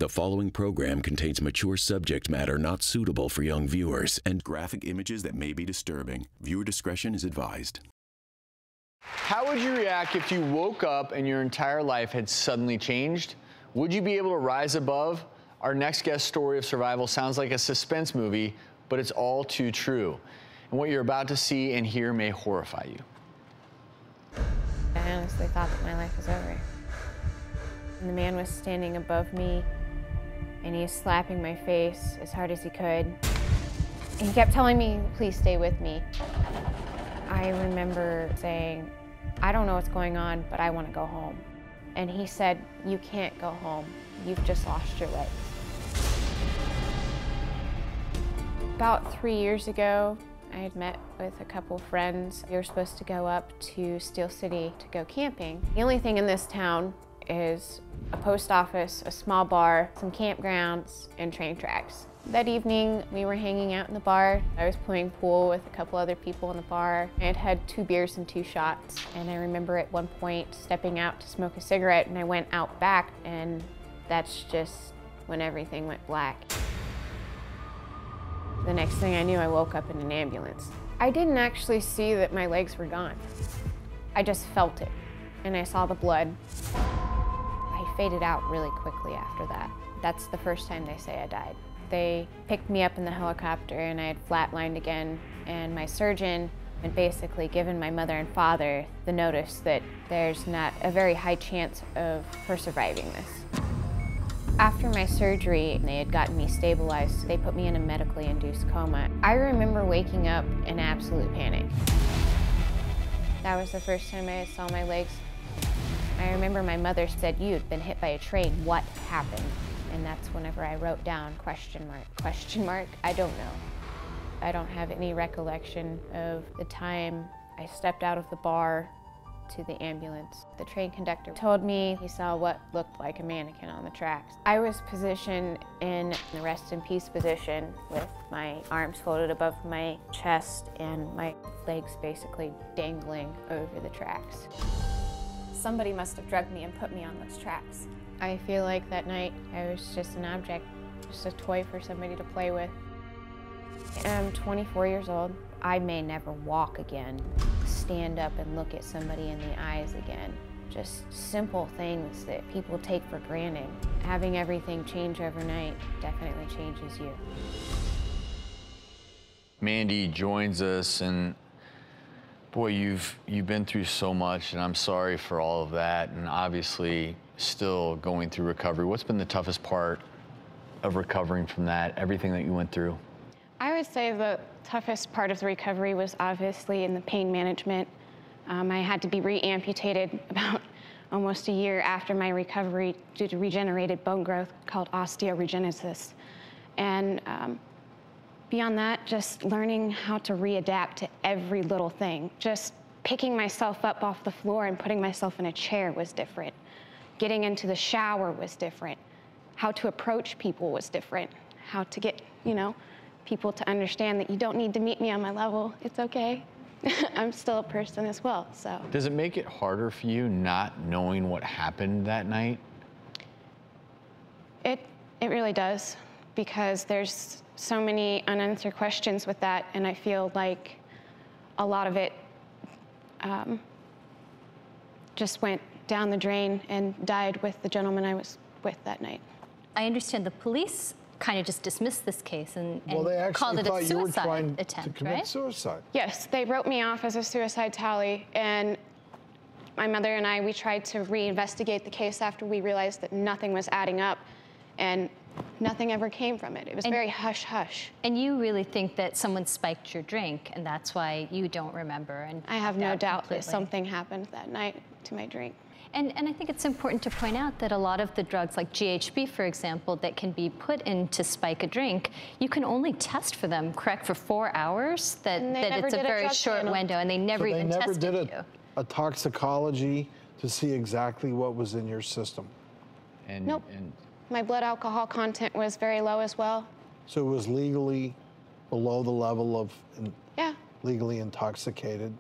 The following program contains mature subject matter not suitable for young viewers and graphic images that may be disturbing. Viewer discretion is advised. How would you react if you woke up and your entire life had suddenly changed? Would you be able to rise above? Our next guest story of survival sounds like a suspense movie, but it's all too true. And what you're about to see and hear may horrify you. I honestly thought that my life was over. And the man was standing above me, and he was slapping my face as hard as he could. And he kept telling me, please stay with me. I remember saying, I don't know what's going on, but I want to go home. And he said, you can't go home. You've just lost your legs. About 3 years ago, I had met with a couple friends. We were supposed to go up to Steel City to go camping. The only thing in this town is a post office, a small bar, some campgrounds, and train tracks. That evening, we were hanging out in the bar. I was playing pool with a couple other people in the bar. I had had 2 beers and 2 shots, and I remember at one point stepping out to smoke a cigarette, and I went out back, and that's just when everything went black. The next thing I knew, I woke up in an ambulance. I didn't actually see that my legs were gone. I just felt it, and I saw the blood. I faded out really quickly after that. That's the first time they say I died. They picked me up in the helicopter and I had flatlined again, and my surgeon had basically given my mother and father the notice that there's not a very high chance of her surviving this. After my surgery, they had gotten me stabilized. They put me in a medically induced coma. I remember waking up in absolute panic. That was the first time I saw my legs. I remember my mother said, you'd been hit by a train, what happened? And that's whenever I wrote down question mark, I don't know. I don't have any recollection of the time I stepped out of the bar to the ambulance. The train conductor told me he saw what looked like a mannequin on the tracks. I was positioned in the rest in peace position with my arms folded above my chest and my legs basically dangling over the tracks. Somebody must have drugged me and put me on those tracks. I feel like that night I was just an object, just a toy for somebody to play with. I'm 24 years old. I may never walk again, stand up and look at somebody in the eyes again. Just simple things that people take for granted. Having everything change overnight definitely changes you. Mandy joins us, and boy, you've been through so much, and I'm sorry for all of that, and obviously still going through recovery. What's been the toughest part of recovering from that, everything that you went through? I would say the toughest part of the recovery was obviously in the pain management. I had to be re-amputated about almost a year after my recovery due to regenerated bone growth called osteoregenesis. And beyond that, just learning how to readapt to every little thing. Just picking myself up off the floor and putting myself in a chair was different. Getting into the shower was different. How to approach people was different. How to get, people to understand that you don't need to meet me on my level. It's okay. I'm still a person as well, so. Does it make it harder for you not knowing what happened that night? It really does, because there's so many unanswered questions with that, and I feel like a lot of it just went down the drain and died with the gentleman I was with that night. I understand the police kind of just dismissed this case and well, they called it a suicide attempt, to commit right? suicide. Yes, they wrote me off as a suicide tally, and my mother and I, we tried to reinvestigate the case after we realized that nothing was adding up, and nothing ever came from it. It was very hush-hush. And you really think that someone spiked your drink, and that's why you don't remember? And I have no doubt that something happened that night to my drink. And I think it's important to point out that a lot of the drugs, like GHB, for example, that can be put in to spike a drink, you can only test for them, correct, for 4 hours? That it's a very short window, and they never even tested you. They never did a toxicology to see exactly what was in your system? Nope. My blood alcohol content was very low as well. So it was legally below the level of legally intoxicated?